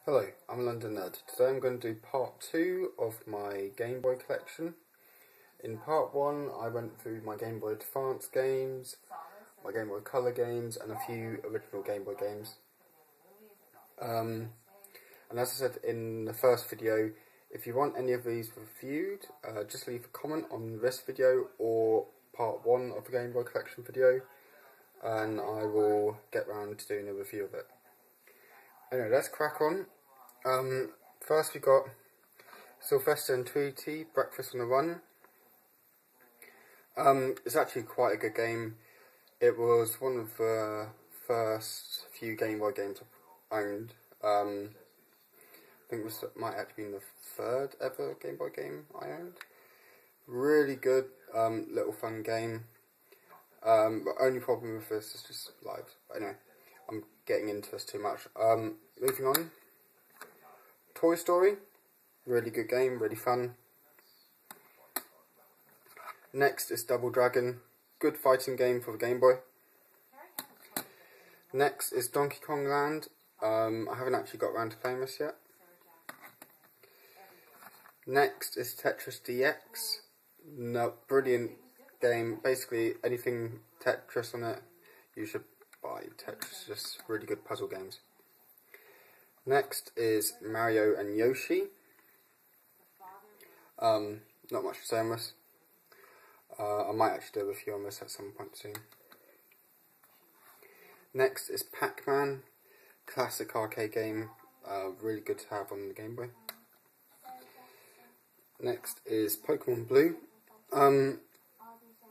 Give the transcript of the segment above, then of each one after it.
Hello, I'm London Nerd. Today I'm going to do part 2 of my Game Boy collection. In part 1 I went through my Game Boy Advance games, my Game Boy Color games and a few original Game Boy games. And as I said in the first video, if you want any of these reviewed, just leave a comment on this video or part 1 of the Game Boy collection video and I will get round to doing a review of it. Anyway, let's crack on. First we got Sylvester and Tweety, Breakfast on the Run. It's actually quite a good game. It was one of the first few Game Boy games I owned. I think this might actually be the third ever Game Boy game I owned. Really good, little fun game. The only problem with this is just live. But anyway, I'm getting into this too much. Moving on. Toy Story, really good game, really fun. Next is Double Dragon, good fighting game for the Game Boy. Next is Donkey Kong Land. I haven't actually got around to playing this yet. Next is Tetris DX. No, brilliant game. Basically anything Tetris on it, you should buy. Tetris, just really good puzzle games. Next is Mario and Yoshi. Not much to say on this. I might actually do a review on this at some point soon. Next is Pac-Man, classic arcade game, really good to have on the Game Boy. Next is Pokemon Blue.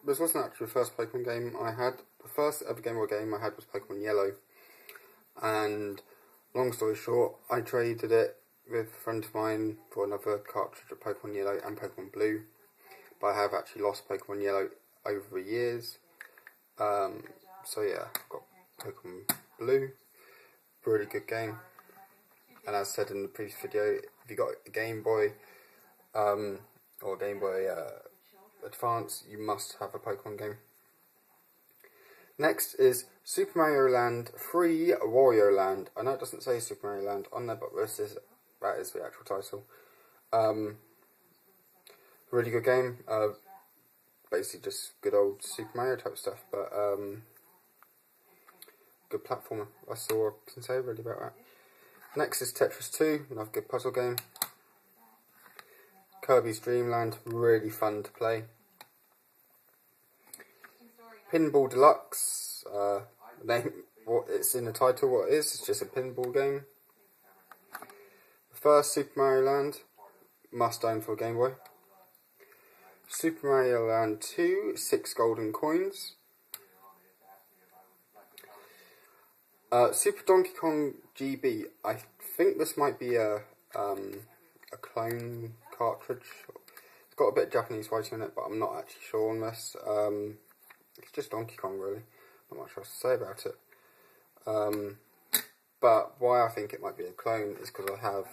This wasn't actually the first Pokemon game I had. The first ever Game Boy game I had was Pokemon Yellow. And long story short, I traded it with a friend of mine for another cartridge of Pokemon Yellow and Pokemon Blue. But I have actually lost Pokemon Yellow over the years. So yeah, I've got Pokemon Blue. Really good game. And as said in the previous video, if you got a Game Boy or Game Boy Advance, you must have a Pokemon game. Next is Super Mario Land 3 Wario Land. I know it doesn't say Super Mario Land on there, but that is the actual title. Really good game. Basically just good old Super Mario type stuff, but good platformer. That's all I can say really about that. Next is Tetris 2, another good puzzle game. Kirby's Dream Land, really fun to play. Pinball Deluxe, what it's in the title, what it is, it's just a pinball game. The first Super Mario Land, must own for a Game Boy. Super Mario Land 2, 6 golden coins. Super Donkey Kong GB, I think this might be a clone cartridge. It's got a bit of Japanese writing on it, but I'm not actually sure on this. It's just Donkey Kong really, not much else to say about it. But why I think it might be a clone is because I have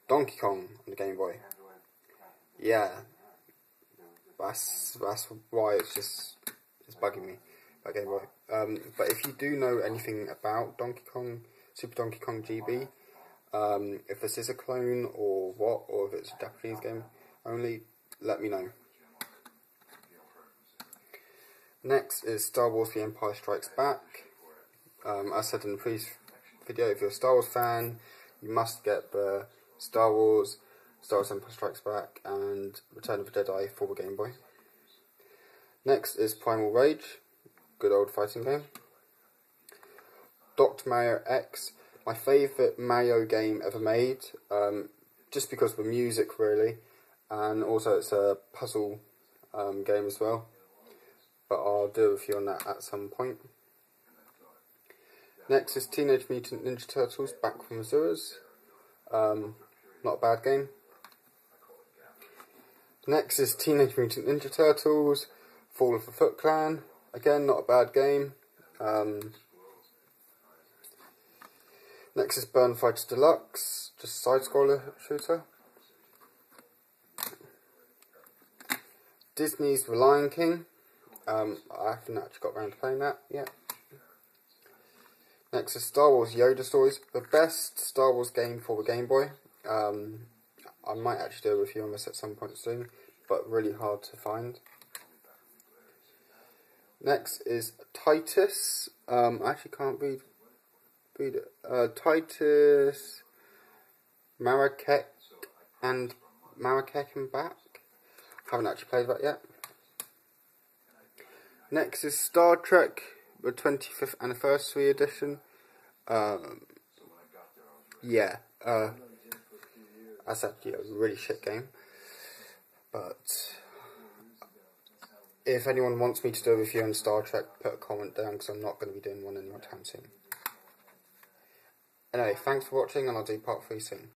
Donkey Kong on the Game Boy. Yeah, that's why it's bugging me, that Game Boy. But if you do know anything about Donkey Kong, Super Donkey Kong GB, if this is a clone or what, or if it's a Japanese game only, let me know. Next is Star Wars The Empire Strikes Back. As I said in the previous video, if you're a Star Wars fan, you must get the Star Wars Empire Strikes Back and Return of the Jedi for the Game Boy. Next is Primal Rage, good old fighting game. Dr. Mario X, my favourite Mario game ever made, just because of the music really, and also it's a puzzle game as well. But I'll do a review on that at some point. Next is Teenage Mutant Ninja Turtles, Back from the Sewers. Not a bad game. Next is Teenage Mutant Ninja Turtles, Fall of the Foot Clan. Again, not a bad game. Next is Burn Fighter Deluxe, just a side-scroller shooter. Disney's The Lion King. I haven't actually got around to playing that yet. Next is Star Wars Yoda Stories, the best Star Wars game for the Game Boy. I might actually do a review on this at some point soon, but really hard to find. Next is Titus. I actually can't read it. Titus Marrakech and back. Haven't actually played that yet. Next is Star Trek, the 25th anniversary edition. Yeah, that's actually a really shit game. But if anyone wants me to do a review on Star Trek, put a comment down, because I'm not going to be doing one anytime soon. Anyway, thanks for watching, and I'll do part 3 soon.